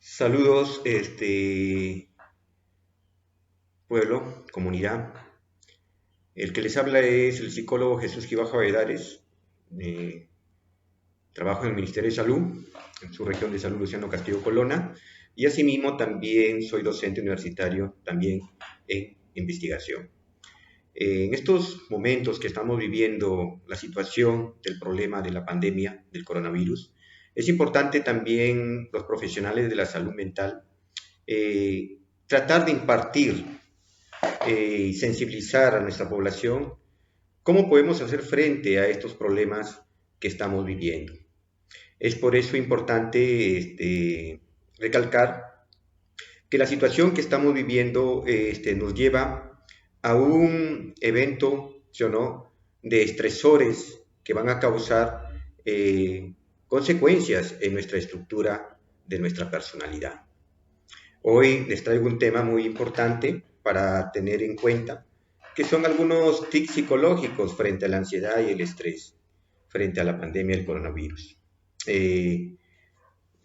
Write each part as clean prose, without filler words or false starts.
Saludos, pueblo, comunidad. El que les habla es el psicólogo Jesús Gibaja Valladares. eh, Trabajo en el Ministerio de Salud, en su región de salud Luciano Castillo Colonna, y asimismo también soy docente universitario, también en investigación. En estos momentos que estamos viviendo la situación del problema de la pandemia del coronavirus, es importante también los profesionales de la salud mental tratar de impartir y sensibilizar a nuestra población cómo podemos hacer frente a estos problemas que estamos viviendo. Es por eso importante recalcar que la situación que estamos viviendo nos lleva a un evento, ¿sí o no?, de estresores que van a causar consecuencias en nuestra estructura de nuestra personalidad. Hoy les traigo un tema muy importante para tener en cuenta, que son algunos tics psicológicos frente a la ansiedad y el estrés, frente a la pandemia del coronavirus. He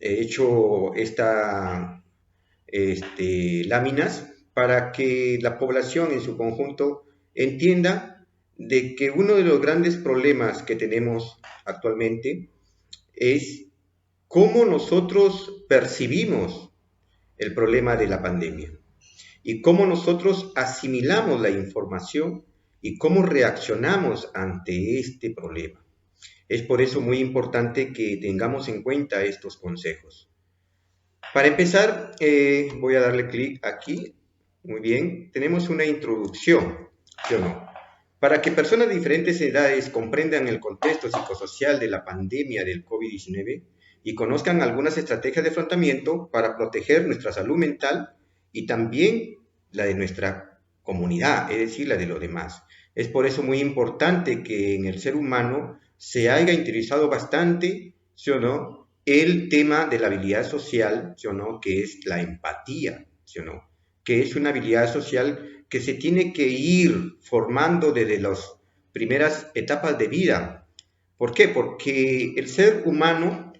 hecho estas láminas para que la población en su conjunto entienda de que uno de los grandes problemas que tenemos actualmente es cómo nosotros percibimos el problema de la pandemia y cómo nosotros asimilamos la información y cómo reaccionamos ante este problema. Es por eso muy importante que tengamos en cuenta estos consejos. Para empezar, voy a darle clic aquí. Muy bien, tenemos una introducción, ¿sí o no? Para que personas de diferentes edades comprendan el contexto psicosocial de la pandemia del COVID-19 y conozcan algunas estrategias de afrontamiento para proteger nuestra salud mental y también la de nuestra comunidad, es decir, la de los demás. Es por eso muy importante que en el ser humano se haya interesado bastante, ¿sí o no?, el tema de la habilidad social, ¿sí o no?, que es la empatía, ¿sí o no?, que es una habilidad social que se tiene que ir formando desde las primeras etapas de vida. ¿Por qué? Porque el ser humano,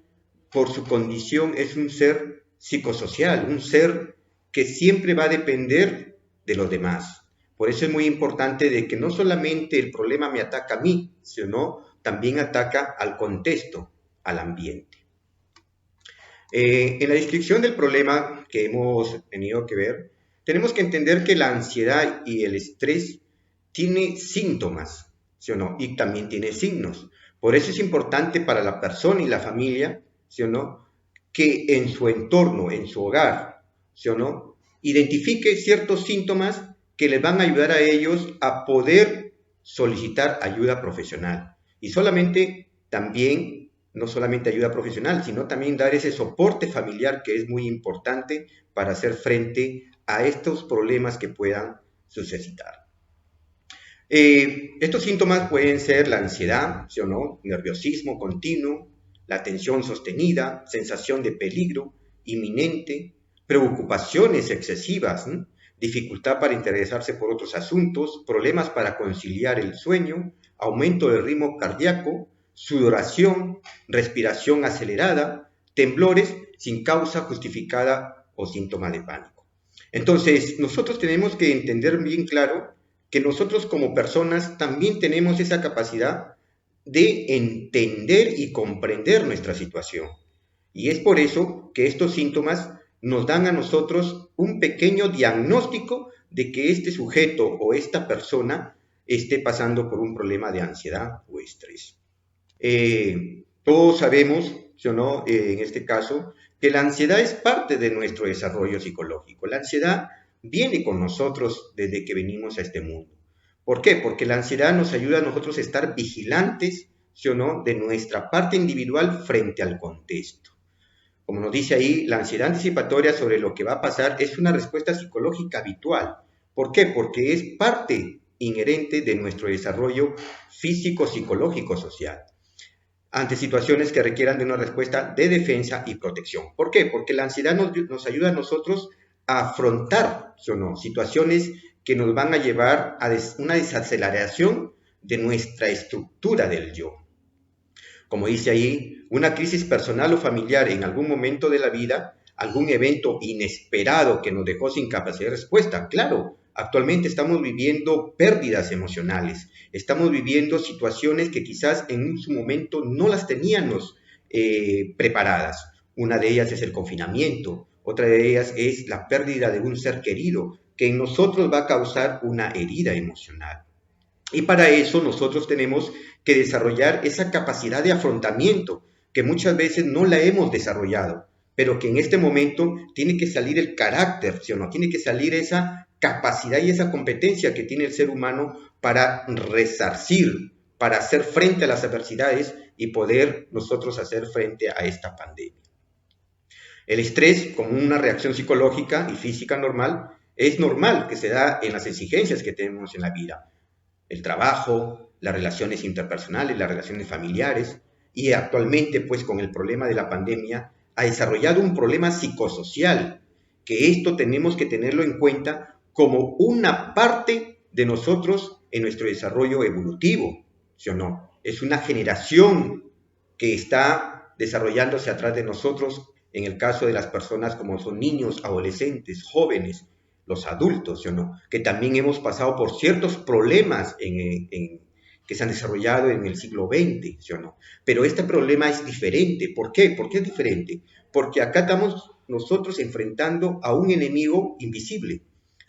por su condición, es un ser psicosocial, un ser que siempre va a depender de los demás. Por eso es muy importante de que no solamente el problema me ataca a mí, sino también ataca al contexto, al ambiente. En la descripción del problema que hemos tenido que ver, tenemos que entender que la ansiedad y el estrés tiene síntomas, ¿sí o no? Y también tiene signos. Por eso es importante para la persona y la familia, ¿sí o no?, que en su entorno, en su hogar, ¿sí o no?, identifique ciertos síntomas que les van a ayudar a ellos a poder solicitar ayuda profesional. Y solamente también, no solamente ayuda profesional, sino también dar ese soporte familiar que es muy importante para hacer frente a estos problemas que puedan suscitar. Estos síntomas pueden ser la ansiedad, ¿sí o no?, nerviosismo continuo, la tensión sostenida, sensación de peligro inminente, preocupaciones excesivas, ¿sí?, dificultad para interesarse por otros asuntos, problemas para conciliar el sueño, aumento del ritmo cardíaco, sudoración, respiración acelerada, temblores sin causa justificada o síntoma de pánico. Entonces, nosotros tenemos que entender bien claro que nosotros como personas también tenemos esa capacidad de entender y comprender nuestra situación. Y es por eso que estos síntomas nos dan a nosotros un pequeño diagnóstico de que este sujeto o esta persona esté pasando por un problema de ansiedad o estrés. Todos sabemos, ¿sí o no?, en este caso, que la ansiedad es parte de nuestro desarrollo psicológico. La ansiedad viene con nosotros desde que venimos a este mundo. ¿Por qué? Porque la ansiedad nos ayuda a nosotros a estar vigilantes, ¿sí o no?, de nuestra parte individual frente al contexto. Como nos dice ahí, la ansiedad anticipatoria sobre lo que va a pasar es una respuesta psicológica habitual. ¿Por qué? Porque es parte inherente de nuestro desarrollo físico, psicológico, social, ante situaciones que requieran de una respuesta de defensa y protección. ¿Por qué? Porque la ansiedad nos ayuda a nosotros a afrontar, ¿sí o no?, situaciones que nos van a llevar a una desaceleración de nuestra estructura del yo. Como dice ahí, una crisis personal o familiar en algún momento de la vida algún evento inesperado que nos dejó sin capacidad de respuesta. Claro, actualmente estamos viviendo pérdidas emocionales, estamos viviendo situaciones que quizás en su momento no las teníamos preparadas. Una de ellas es el confinamiento, otra de ellas es la pérdida de un ser querido, que en nosotros va a causar una herida emocional. Y para eso nosotros tenemos que desarrollar esa capacidad de afrontamiento, que muchas veces no la hemos desarrollado, pero que en este momento tiene que salir el carácter, ¿sí o no? Tiene que salir esa capacidad y esa competencia que tiene el ser humano para resarcir, para hacer frente a las adversidades y poder nosotros hacer frente a esta pandemia. El estrés, como una reacción psicológica y física normal, es normal que se da en las exigencias que tenemos en la vida. El trabajo, las relaciones interpersonales, las relaciones familiares, y actualmente, pues, con el problema de la pandemia, ha desarrollado un problema psicosocial, que esto tenemos que tenerlo en cuenta como una parte de nosotros en nuestro desarrollo evolutivo, ¿sí o no? Es una generación que está desarrollándose atrás de nosotros, en el caso de las personas como son niños, adolescentes, jóvenes, los adultos, ¿sí o no? Que también hemos pasado por ciertos problemas que se han desarrollado en el siglo XX, ¿sí o no? Pero este problema es diferente. ¿Por qué? ¿Por qué es diferente? Porque acá estamos nosotros enfrentando a un enemigo invisible,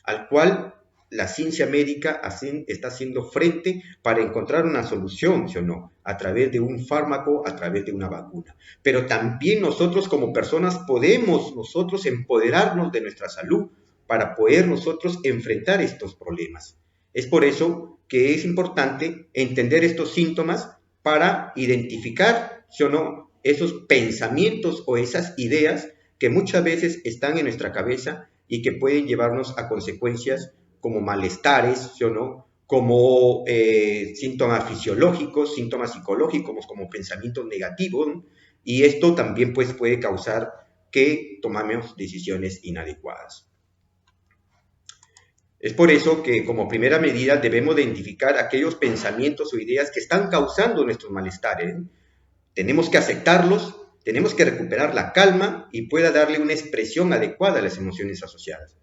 al cual la ciencia médica está haciendo frente para encontrar una solución, ¿sí o no? A través de un fármaco, a través de una vacuna. Pero también nosotros como personas podemos nosotros empoderarnos de nuestra salud para poder nosotros enfrentar estos problemas. Es por eso que es importante entender estos síntomas para identificar, ¿sí o no?, esos pensamientos o esas ideas que muchas veces están en nuestra cabeza y que pueden llevarnos a consecuencias como malestares, ¿sí o no?, como síntomas fisiológicos, síntomas psicológicos, como pensamientos negativos, ¿no? Y esto también pues, puede causar que tomemos decisiones inadecuadas. Es por eso que como primera medida debemos de identificar aquellos pensamientos o ideas que están causando nuestros malestares. Tenemos que aceptarlos, tenemos que recuperar la calma y pueda darle una expresión adecuada a las emociones asociadas.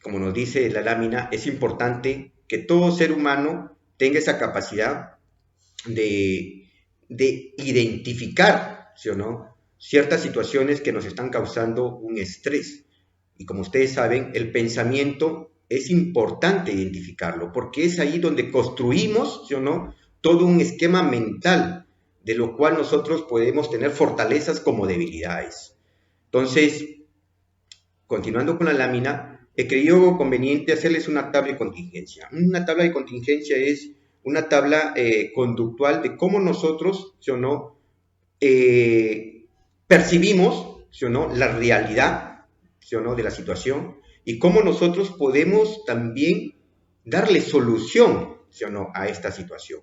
Como nos dice la lámina, es importante que todo ser humano tenga esa capacidad de identificar, ¿sí o no?, ciertas situaciones que nos están causando un estrés. Y como ustedes saben, el pensamiento es importante identificarlo, porque es ahí donde construimos, ¿sí o no?, todo un esquema mental, de lo cual nosotros podemos tener fortalezas como debilidades. Entonces, continuando con la lámina, he creído conveniente hacerles una tabla de contingencia. Una tabla de contingencia es una tabla conductual de cómo nosotros, ¿sí o no?, percibimos, ¿sí o no?, la realidad, ¿sí o no?, de la situación, y cómo nosotros podemos también darle solución, ¿sí o no?, a esta situación.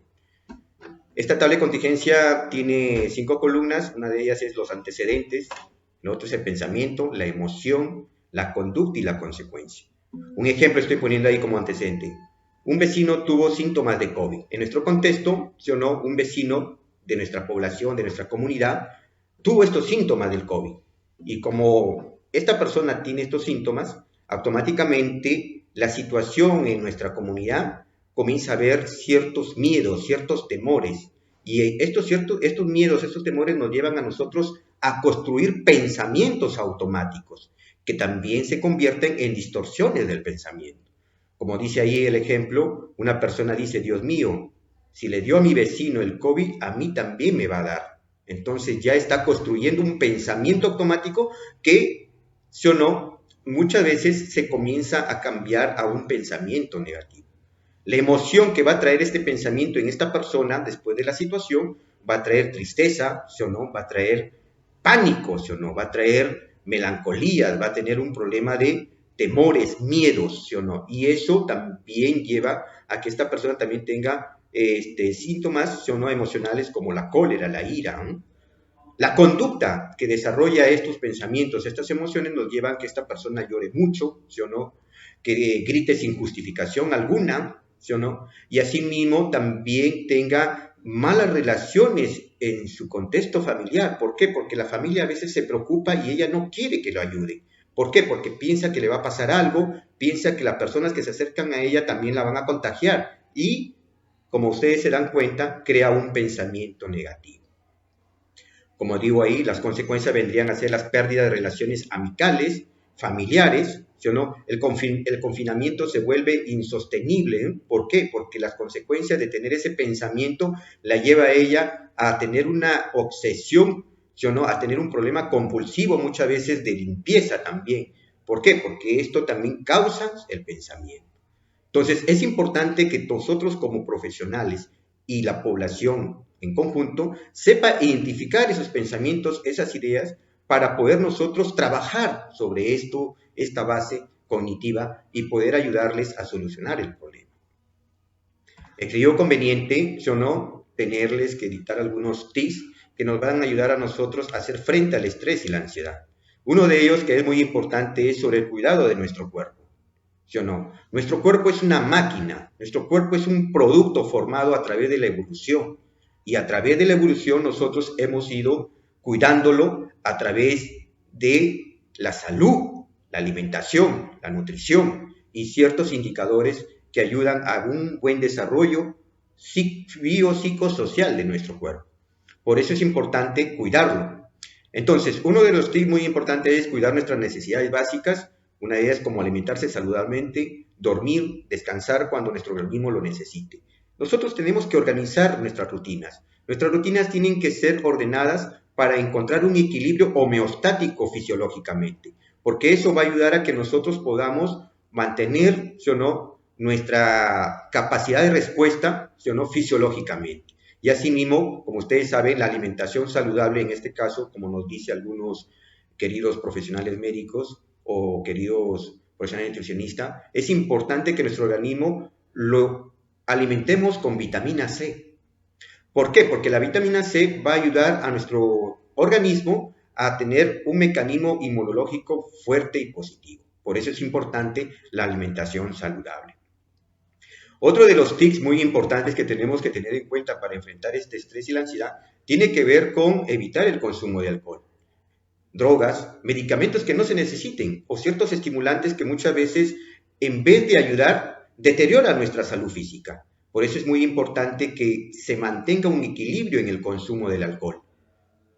Esta tabla de contingencia tiene 5 columnas, una de ellas es los antecedentes, el otro es el pensamiento, la emoción, la conducta y la consecuencia. Un ejemplo estoy poniendo ahí como antecedente. Un vecino tuvo síntomas de COVID. En nuestro contexto, ¿sí o no?, un vecino de nuestra población, de nuestra comunidad, tuvo estos síntomas del COVID. Y como esta persona tiene estos síntomas, automáticamente la situación en nuestra comunidad comienza a haber ciertos miedos, ciertos temores. Y estos miedos, estos temores nos llevan a nosotros a construir pensamientos automáticos, que también se convierten en distorsiones del pensamiento. Como dice ahí el ejemplo, una persona dice, Dios mío, si le dio a mi vecino el COVID, a mí también me va a dar. Entonces ya está construyendo un pensamiento automático que, sí o no, muchas veces se comienza a cambiar a un pensamiento negativo. La emoción que va a traer este pensamiento en esta persona después de la situación va a traer tristeza, ¿sí o no?, va a traer pánico, ¿sí o no?, va a traer melancolía, va a tener un problema de temores, miedos, ¿sí o no? Y eso también lleva a que esta persona también tenga síntomas, ¿sí o no?, emocionales como la cólera, la ira, ¿no? La conducta que desarrolla estos pensamientos, estas emociones, nos lleva a que esta persona llore mucho, ¿sí o no?, que grite sin justificación alguna, ¿sí o no?, y asimismo también tenga malas relaciones en su contexto familiar. ¿Por qué? Porque la familia a veces se preocupa y ella no quiere que lo ayude. ¿Por qué? Porque piensa que le va a pasar algo, piensa que las personas que se acercan a ella también la van a contagiar y, como ustedes se dan cuenta, crea un pensamiento negativo. Como digo ahí, las consecuencias vendrían a ser las pérdidas de relaciones amicales, familiares, ¿sí o no? El confinamiento se vuelve insostenible. ¿Eh? ¿Por qué? Porque las consecuencias de tener ese pensamiento la lleva a ella a tener una obsesión, ¿sí o no? A tener un problema compulsivo muchas veces de limpieza también. ¿Por qué? Porque esto también causa el pensamiento. Entonces, es importante que nosotros como profesionales y la población en conjunto sepa identificar esos pensamientos, esas ideas, para poder nosotros trabajar sobre esto, esta base cognitiva y poder ayudarles a solucionar el problema. He creído conveniente, ¿sí o no?, tenerles que dictar algunos tips que nos van a ayudar a nosotros a hacer frente al estrés y la ansiedad. Uno de ellos, que es muy importante, es sobre el cuidado de nuestro cuerpo. ¿Sí o no? Nuestro cuerpo es una máquina, nuestro cuerpo es un producto formado a través de la evolución y a través de la evolución nosotros hemos ido cuidándolo a través de la salud, la alimentación, la nutrición y ciertos indicadores que ayudan a un buen desarrollo biopsicosocial de nuestro cuerpo. Por eso es importante cuidarlo. Entonces, uno de los tips muy importantes es cuidar nuestras necesidades básicas. Una de ellas es como alimentarse saludablemente, dormir, descansar cuando nuestro organismo lo necesite. Nosotros tenemos que organizar nuestras rutinas. Nuestras rutinas tienen que ser ordenadas para encontrar un equilibrio homeostático fisiológicamente, porque eso va a ayudar a que nosotros podamos mantener, ¿sí o no?, nuestra capacidad de respuesta, ¿sí o no?, fisiológicamente. Y asimismo, como ustedes saben, la alimentación saludable, en este caso, como nos dice algunos queridos profesionales médicos o queridos profesionales nutricionistas, es importante que nuestro organismo lo alimentemos con vitamina C. ¿Por qué? Porque la vitamina C va a ayudar a nuestro organismo a tener un mecanismo inmunológico fuerte y positivo. Por eso es importante la alimentación saludable. Otro de los tips muy importantes que tenemos que tener en cuenta para enfrentar este estrés y la ansiedad tiene que ver con evitar el consumo de alcohol, drogas, medicamentos que no se necesiten o ciertos estimulantes que muchas veces, en vez de ayudar, deterioran nuestra salud física. Por eso es muy importante que se mantenga un equilibrio en el consumo del alcohol.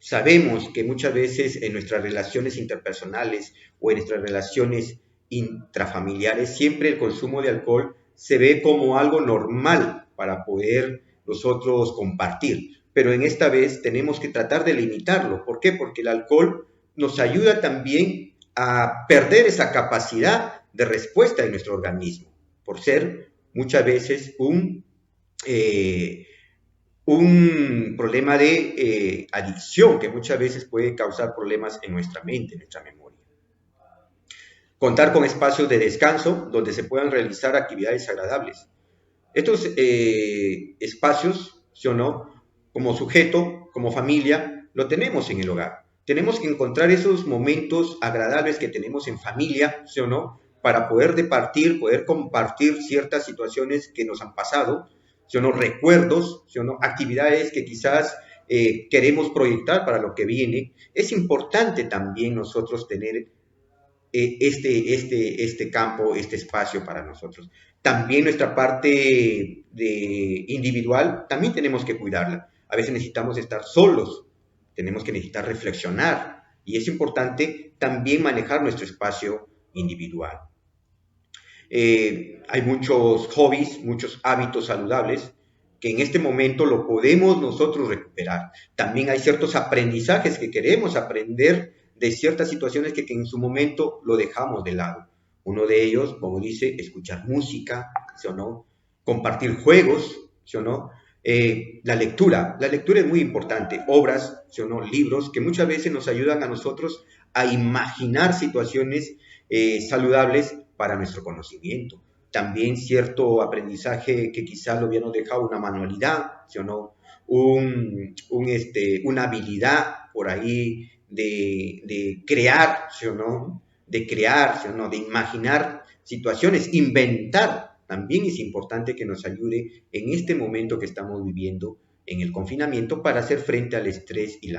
Sabemos que muchas veces en nuestras relaciones interpersonales o en nuestras relaciones intrafamiliares siempre el consumo de alcohol se ve como algo normal para poder nosotros compartir. Pero en esta vez tenemos que tratar de limitarlo. ¿Por qué? Porque el alcohol nos ayuda también a perder esa capacidad de respuesta de nuestro organismo, por ser muchas veces un problema de adicción que muchas veces puede causar problemas en nuestra mente, en nuestra memoria. Contar con espacios de descanso donde se puedan realizar actividades agradables. Estos espacios, ¿sí o no?, como sujeto, como familia, lo tenemos en el hogar. Tenemos que encontrar esos momentos agradables que tenemos en familia, ¿sí o no?, para poder poder compartir ciertas situaciones que nos han pasado, ¿sí o no?, recuerdos, ¿sí o no?, actividades que quizás queremos proyectar para lo que viene. Es importante también nosotros tener este campo, este espacio para nosotros. También nuestra parte individual, también tenemos que cuidarla. A veces necesitamos estar solos, tenemos que necesitar reflexionar y es importante también manejar nuestro espacio individual. Hay muchos hobbies, muchos hábitos saludables que en este momento lo podemos nosotros recuperar. También hay ciertos aprendizajes que queremos aprender de ciertas situaciones que en su momento lo dejamos de lado. Uno de ellos, como dice, escuchar música, ¿sí o no?, compartir juegos, ¿sí o no?, la lectura es muy importante, obras, ¿sí o no?, libros que muchas veces nos ayudan a nosotros a imaginar situaciones saludables para nuestro conocimiento. También cierto aprendizaje que quizás lo habíamos dejado, una manualidad, ¿sí o no?, una habilidad por ahí de crear, ¿sí o no?, de crear, ¿sí o no?, de imaginar situaciones, inventar. También es importante que nos ayude en este momento que estamos viviendo en el confinamiento para hacer frente al estrés y la